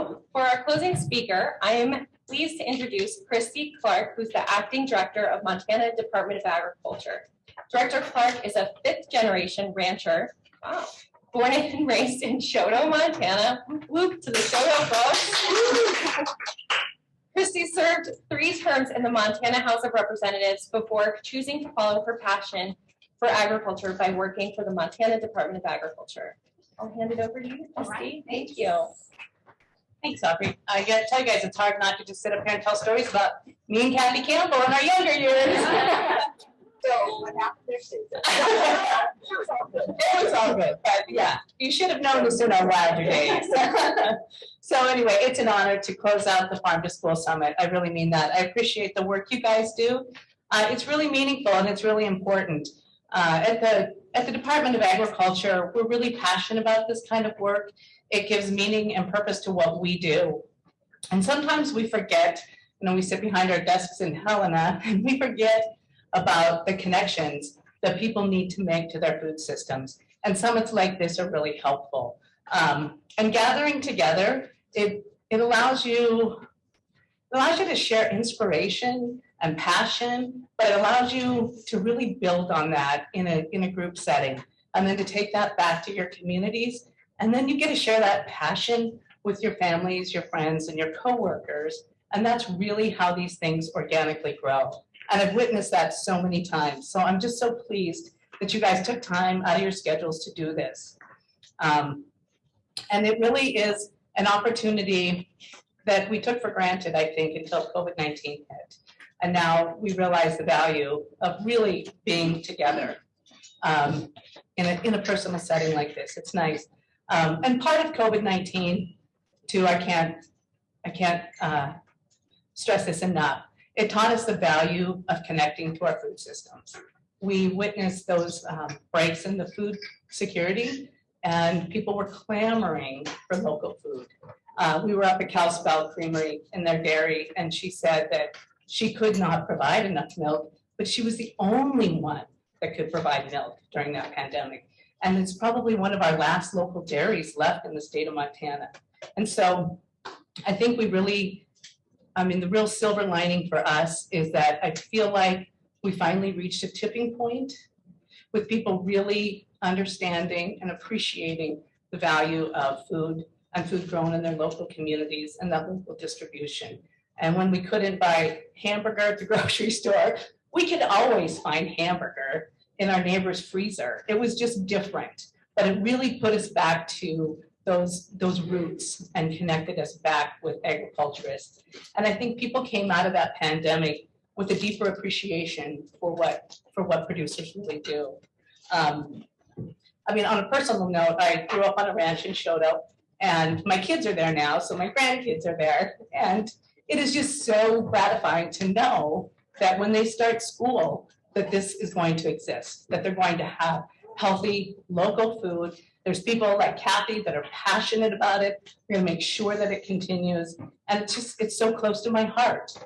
So for our closing speaker, I am pleased to introduce Christy Clark, who's the Acting Director of Montana Department of Agriculture. Director Clark is a fifth-generation rancher, wow, born and raised in Choteau, Montana. Whoop to the Choteau folks. Christy served 3 terms in the Montana House of Representatives before choosing to follow her passion for agriculture by working for the Montana Department of Agriculture. I'll hand it over to you, Christy. Right, thank you. Thanks, Aubrey. I gotta tell you guys, it's hard not to just sit up here and tell stories about me and Kathy Campbell in our younger years. So what happened there, Susan? It was all good, but yeah, you should have known this in our wilder days. So anyway, it's an honor to close out the Farm to School Summit. I really mean that. I appreciate the work you guys do. It's really meaningful and it's really important. At the Department of Agriculture, we're really passionate about this kind of work. It gives meaning and purpose to what we do. And sometimes we forget, we sit behind our desks in Helena and we forget about the connections that people need to make to their food systems. And summits like this are really helpful. And gathering together, it allows you to share inspiration and passion, but it allows you to really build on that in a group setting, and then to take that back to your communities. And then you get to share that passion with your families, your friends, and your coworkers. And that's really how these things organically grow. And I've witnessed that so many times. So I'm just so pleased that you guys took time out of your schedules to do this. And it really is an opportunity that we took for granted, I think, until COVID-19 hit. And now we realize the value of really being together in a personal setting like this. It's nice. And part of COVID-19, too, I can't stress this enough. It taught us the value of connecting to our food systems. We witnessed those breaks in the food security, and people were clamoring for local food. We were up at Kalispell Creamery in their dairy, and she said that she could not provide enough milk, but she was the only one that could provide milk during that pandemic. And it's probably one of our last local dairies left in the state of Montana. And so I think we really, the real silver lining for us is that I feel like we finally reached a tipping point with people really understanding and appreciating the value of food and food grown in their local communities and that local distribution. And when we couldn't buy hamburger at the grocery store, we could always find hamburger in our neighbor's freezer. It was just different, but it really put us back to those roots and connected us back with agriculturists. And I think people came out of that pandemic with a deeper appreciation for what producers really do. On a personal note, I grew up on a ranch in Choteau, and my kids are there now, so my grandkids are there. And it is just so gratifying to know that when they start school, that this is going to exist, that they're going to have healthy local food. There's people like Kathy that are passionate about it. We're gonna make sure that it continues. And it's so close to my heart.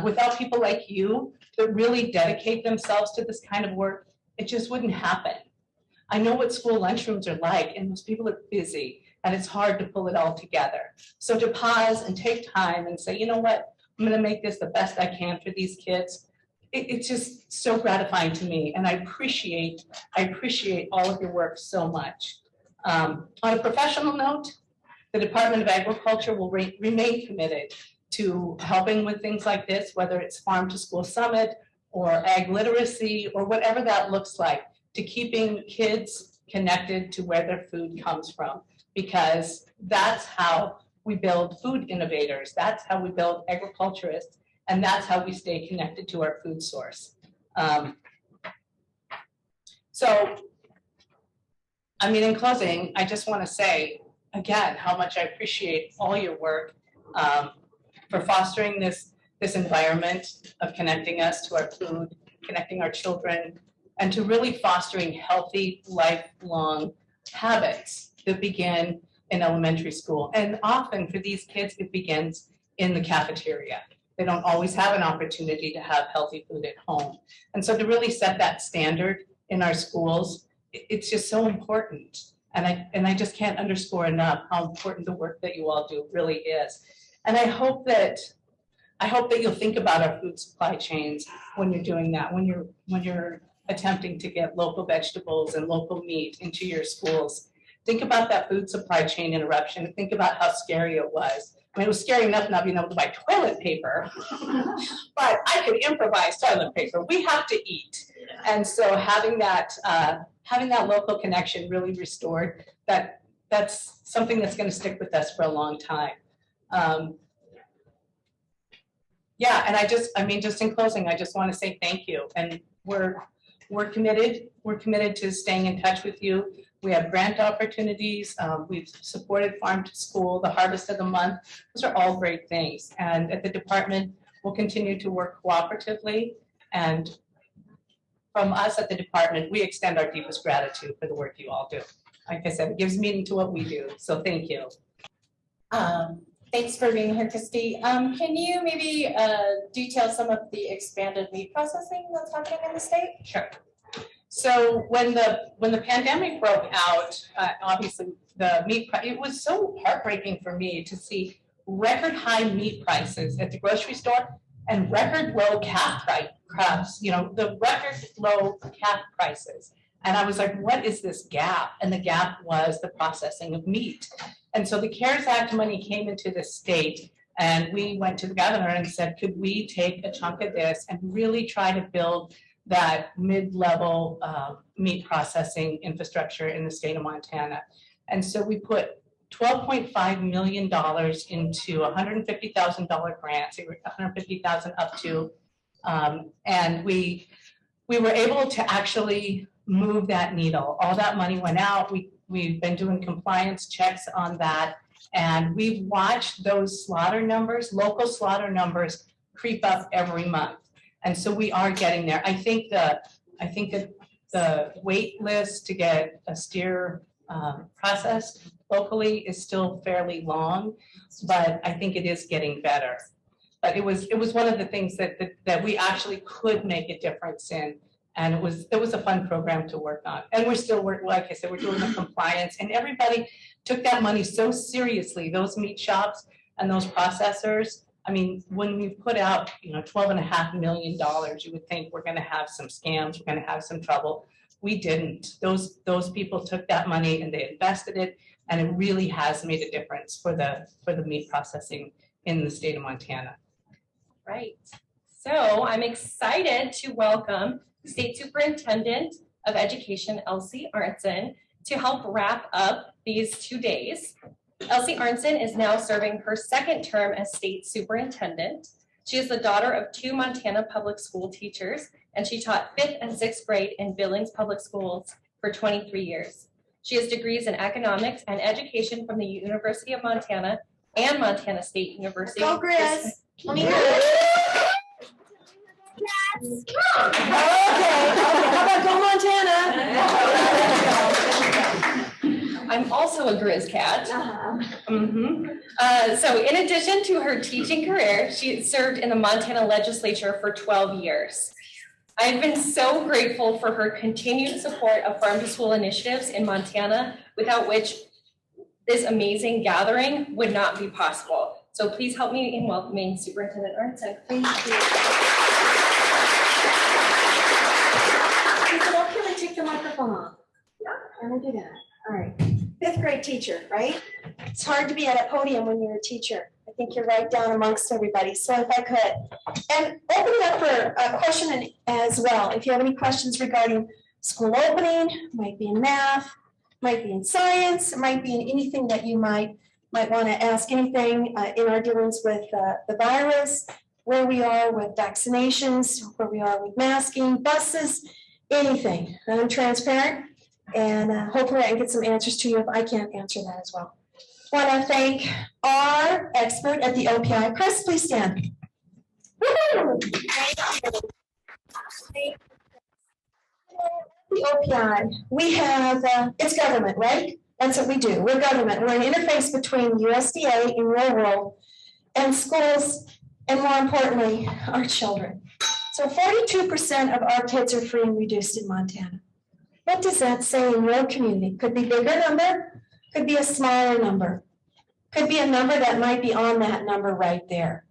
Without people like you that really dedicate themselves to this kind of work, it just wouldn't happen. I know what school lunchrooms are like, and those people are busy, and it's hard to pull it all together. So to pause and take time and say, you know what, I'm gonna make this the best I can for these kids. It's just so gratifying to me, and I appreciate all of your work so much. On a professional note, the Department of Agriculture will remain committed to helping with things like this, whether it's Farm to School Summit or ag literacy or whatever that looks like, to keeping kids connected to where their food comes from, because that's how we build food innovators. That's how we build agriculturists. And that's how we stay connected to our food source. In closing, I just want to say, again, how much I appreciate all your work for fostering this environment of connecting us to our food, connecting our children, and to really fostering healthy, lifelong habits that begin in elementary school. And often for these kids, it begins in the cafeteria. They don't always have an opportunity to have healthy food at home. And so to really set that standard in our schools, it's just so important. And I just can't underscore enough how important the work that you all do really is. And I hope that you'll think about our food supply chains when you're doing that, when you're attempting to get local vegetables and local meat into your schools. Think about that food supply chain interruption. Think about how scary it was. I mean, it was scary enough not being able to buy toilet paper, but I could improvise toilet paper. We have to eat. And so having that local connection really restored, that's something that's going to stick with us for a long time. Yeah, and just in closing, I just want to say thank you. And we're committed to staying in touch with you. We have grant opportunities. We've supported Farm to School, the Harvest of the Month. Those are all great things. And at the department, we'll continue to work cooperatively. And from us at the department, we extend our deepest gratitude for the work you all do. Like I said, it gives meaning to what we do. So thank you. Thanks for being here, Christy. Can you maybe detail some of the expanded meat processing that's happening in the state? Sure. So when the pandemic broke out, obviously the meat, it was so heartbreaking for me to see record high meat prices at the grocery store and record low calf price, the record low calf prices. And I was like, what is this gap? And the gap was the processing of meat. And so the CARES Act money came into the state, and we went to the governor and said, could we take a chunk of this and really try to build that mid-level meat processing infrastructure in the state of Montana? And so we put $12.5 million into $150,000 grants, $150,000 up to, and we were able to actually move that needle. All that money went out. We've been doing compliance checks on that, and we've watched those slaughter numbers, local slaughter numbers, creep up every month. And so we are getting there. I think that the wait list to get a steer processed locally is still fairly long, but I think it is getting better. But it was one of the things that we actually could make a difference in. And it was a fun program to work on. And we're still working, like I said, we're doing the compliance, and everybody took that money so seriously, those meat shops and those processors. I mean, when we put out, $12.5 million, you would think we're gonna have some scams, we're gonna have some trouble. We didn't. Those people took that money and they invested it, and it really has made a difference for the meat processing in the state of Montana. Right. So I'm excited to welcome State Superintendent of Education, Elsie Arntzen, to help wrap up these 2 days. Elsie Arntzen is now serving her second term as State Superintendent. She is the daughter of 2 Montana public school teachers, and she taught 5th and 6th grade in Billings Public Schools for 23 years. She has degrees in economics and education from the University of Montana and Montana State University. Go, Chris. Okay, how about go Montana? I'm also a Grizz cat. So in addition to her teaching career, she served in the Montana legislature for 12 years. I've been so grateful for her continued support of farm to school initiatives in Montana, without which this amazing gathering would not be possible. So please help me in welcoming Superintendent Arntzen. Thank you. Can I take the microphone off? Yeah. I'm gonna do that. All right. 5th grade teacher, right? It's hard to be at a podium when you're a teacher. I think you're right down amongst everybody. So if I could, and open it up for a question as well. If you have any questions regarding school opening, might be in math, might be in science, it might be in anything that you might want to ask anything in our dealings with the virus, where we are with vaccinations, where we are with masking, buses, anything. I'm transparent, and hopefully I can get some answers to you if I can't answer that as well. I want to thank our expert at the OPI. Chris, please stand. Woo-hoo! The OPI, we have, it's government, right? That's what we do. We're government. We're an interface between USDA and real world and schools, and more importantly, our children. So 42% of our kids are free and reduced in Montana. What does that say in your community? Could be a bigger number, could be a smaller number, could be a number that might be on that number right there.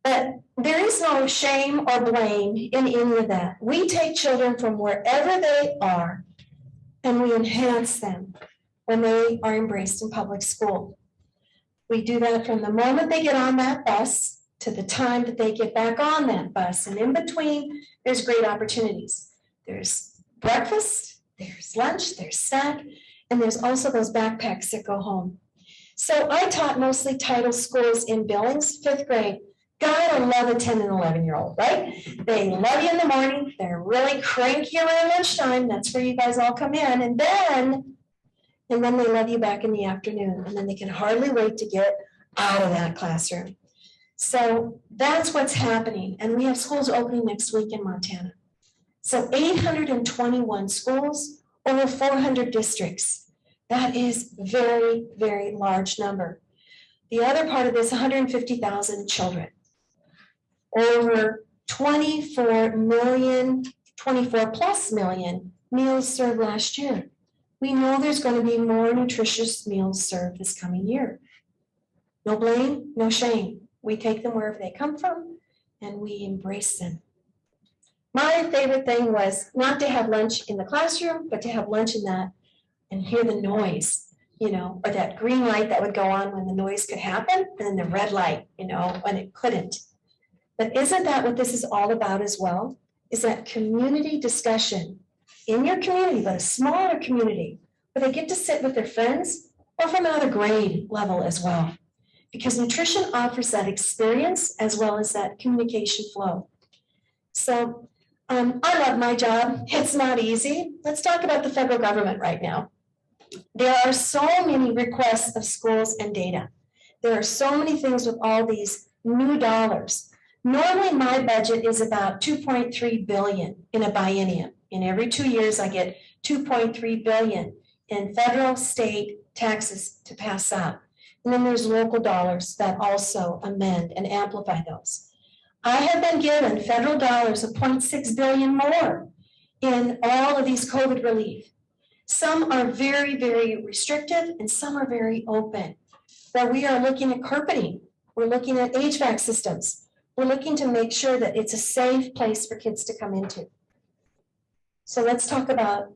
But there is no shame or blame in any of that. We take children from wherever they are and we enhance them when they are embraced in public school. We do that from the moment they get on that bus to the time that they get back on that bus. And in between, there's great opportunities. There's breakfast, there's lunch, there's snack, and there's also those backpacks that go home. So I taught mostly title schools in Billings, 5th grade. Gotta love a 10 and 11-year-old, right? They love you in the morning. They're really cranky around lunchtime. That's where you guys all come in. And then they love you back in the afternoon. And then they can hardly wait to get out of that classroom. So that's what's happening. And we have schools opening next week in Montana. So 821 schools, over 400 districts. That is very, very large number. The other part of this, 150,000 children. Over 24 plus million meals served last year. We know there's going to be more nutritious meals served this coming year. No blame, no shame. We take them wherever they come from and we embrace them. My favorite thing was not to have lunch in the classroom, but to have lunch in that and hear the noise, you know, or that green light that would go on when the noise could happen, and then the red light, you know, when it couldn't. But isn't that what this is all about as well? Is that community discussion in your community, but a smaller community, where they get to sit with their friends or from another grade level as well. Because nutrition offers that experience as well as that communication flow. So I love my job. It's not easy. Let's talk about the federal government right now. There are so many requests of schools and data. There are so many things with all these new dollars. Normally my budget is about 2.3 billion in a biennium. In every 2 years I get 2.3 billion in federal, state taxes to pass out. And then there's local dollars that also amend and amplify those. I have been given federal dollars of 0.6 billion more in all of these COVID relief. Some are very, very restrictive and some are very open. But we are looking at carpeting. We're looking at HVAC systems. We're looking to make sure that it's a safe place for kids to come into. So let's talk about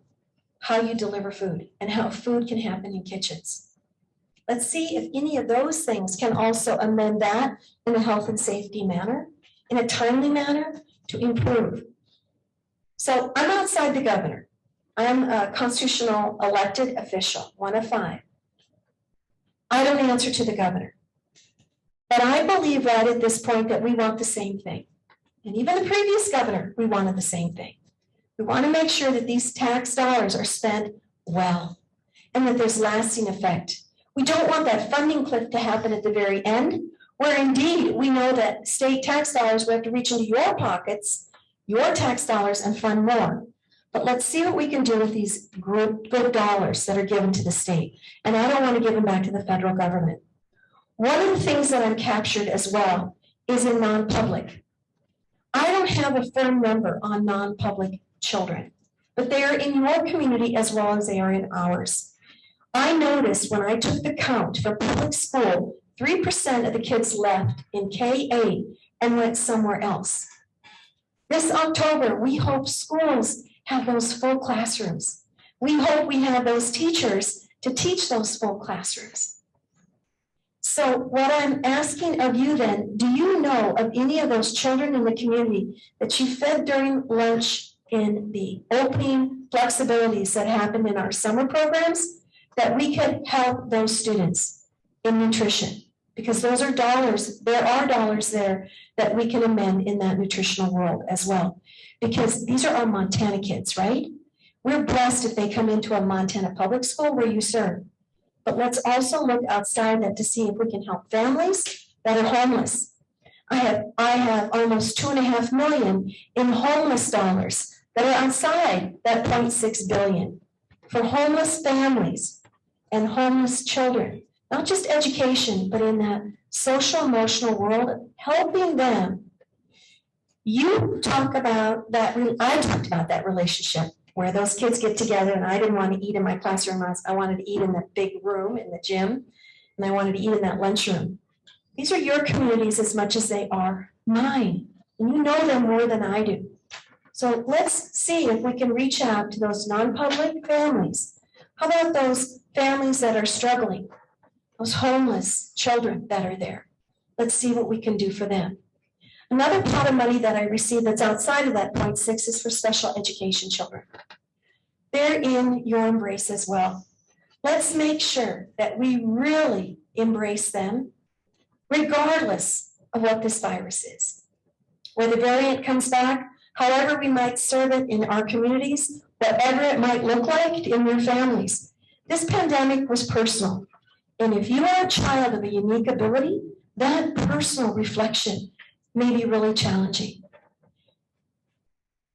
how you deliver food and how food can happen in kitchens. Let's see if any of those things can also amend that in a health and safety manner, in a timely manner to improve. So I'm outside the governor. I'm a constitutional elected official, 1 of 5. I don't answer to the governor. But I believe right at this point that we want the same thing. And even the previous governor, we wanted the same thing. We want to make sure that these tax dollars are spent well and that there's lasting effect. We don't want that funding cliff to happen at the very end, where indeed we know that state tax dollars will have to reach into your pockets, your tax dollars, and fund more. But let's see what we can do with these good dollars that are given to the state. And I don't want to give them back to the federal government. One of the things that I'm captured as well is in non-public. I don't have a firm number on non-public children, but they are in your community as well as they are in ours. I noticed when I took the count for public school, 3% of the kids left in K-8 and went somewhere else. This October, we hope schools have those full classrooms. We hope we have those teachers to teach those full classrooms. So what I'm asking of you then, do you know of any of those children in the community that you fed during lunch in the opening flexibilities that happened in our summer programs, that we could help those students in nutrition? Because those are dollars, there are dollars there that we can amend in that nutritional world as well. Because these are our Montana kids, right? We're blessed if they come into a Montana public school where you serve. But let's also look outside that to see if we can help families that are homeless. I have almost 2.5 million in homeless dollars that are outside that 0.6 billion for homeless families and homeless children. Not just education, but in that social emotional world, helping them. You talk about that, I talked about that relationship where those kids get together, and I didn't want to eat in my classroom. I wanted to eat in that big room in the gym, and I wanted to eat in that lunchroom. These are your communities as much as they are mine, and you know them more than I do. So let's see if we can reach out to those non-public families. How about those families that are struggling, those homeless children that are there? Let's see what we can do for them. Another pot of money that I received that's outside of that 0.6 is for special education children. They're in your embrace as well. Let's make sure that we really embrace them, regardless of what this virus is. Where the variant comes back, however we might serve it in our communities, whatever it might look like in your families. This pandemic was personal. And if you are a child of a unique ability, that personal reflection may be really challenging.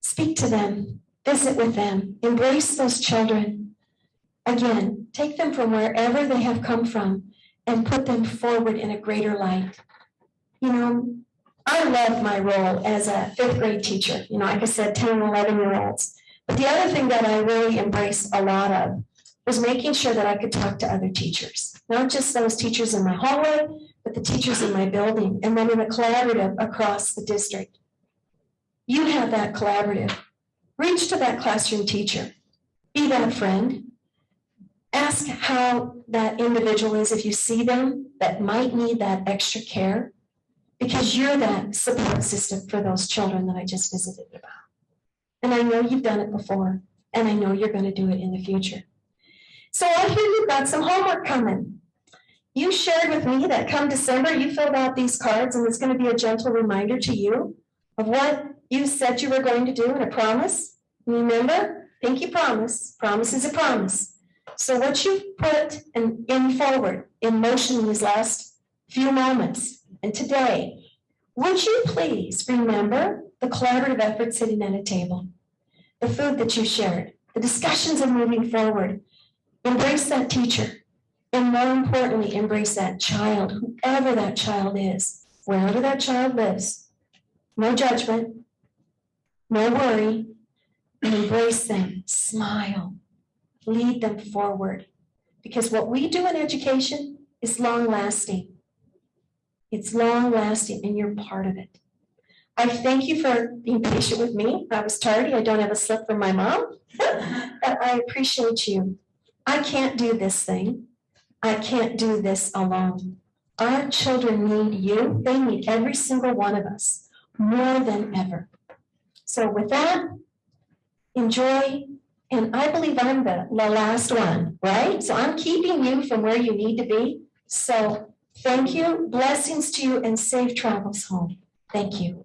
Speak to them, visit with them, embrace those children. Again, take them from wherever they have come from and put them forward in a greater light. You know, I love my role as a 5th grade teacher, you know, like I said, 10 and 11-year-olds. But the other thing that I really embraced a lot of was making sure that I could talk to other teachers, not just those teachers in my hallway, but the teachers in my building, and then in a collaborative across the district. You have that collaborative. Reach to that classroom teacher. Be that friend. Ask how that individual is if you see them that might need that extra care, because you're that support system for those children that I just visited about. And I know you've done it before, and I know you're going to do it in the future. So I hear you've got some homework coming. You shared with me that come December, you filled out these cards, and it's going to be a gentle reminder to you of what you said you were going to do and a promise. Remember, pinky promise. Promise is a promise. So what you put in forward, in motion in these last few moments, and today, would you please remember the collaborative effort sitting at a table, the food that you shared, the discussions of moving forward. Embrace that teacher. And more importantly, embrace that child, whoever that child is, wherever that child lives. No judgment, no worry, and embrace them, smile, lead them forward. Because what we do in education is long-lasting. It's long-lasting, and you're part of it. I thank you for being patient with me. I was tardy. I don't have a slip from my mom, but I appreciate you. I can't do this thing. I can't do this alone. Our children need you. They need every single one of us more than ever. So with that, enjoy. And I believe I'm the last one, right? So I'm keeping you from where you need to be. So thank you, blessings to you, and safe travels home. Thank you.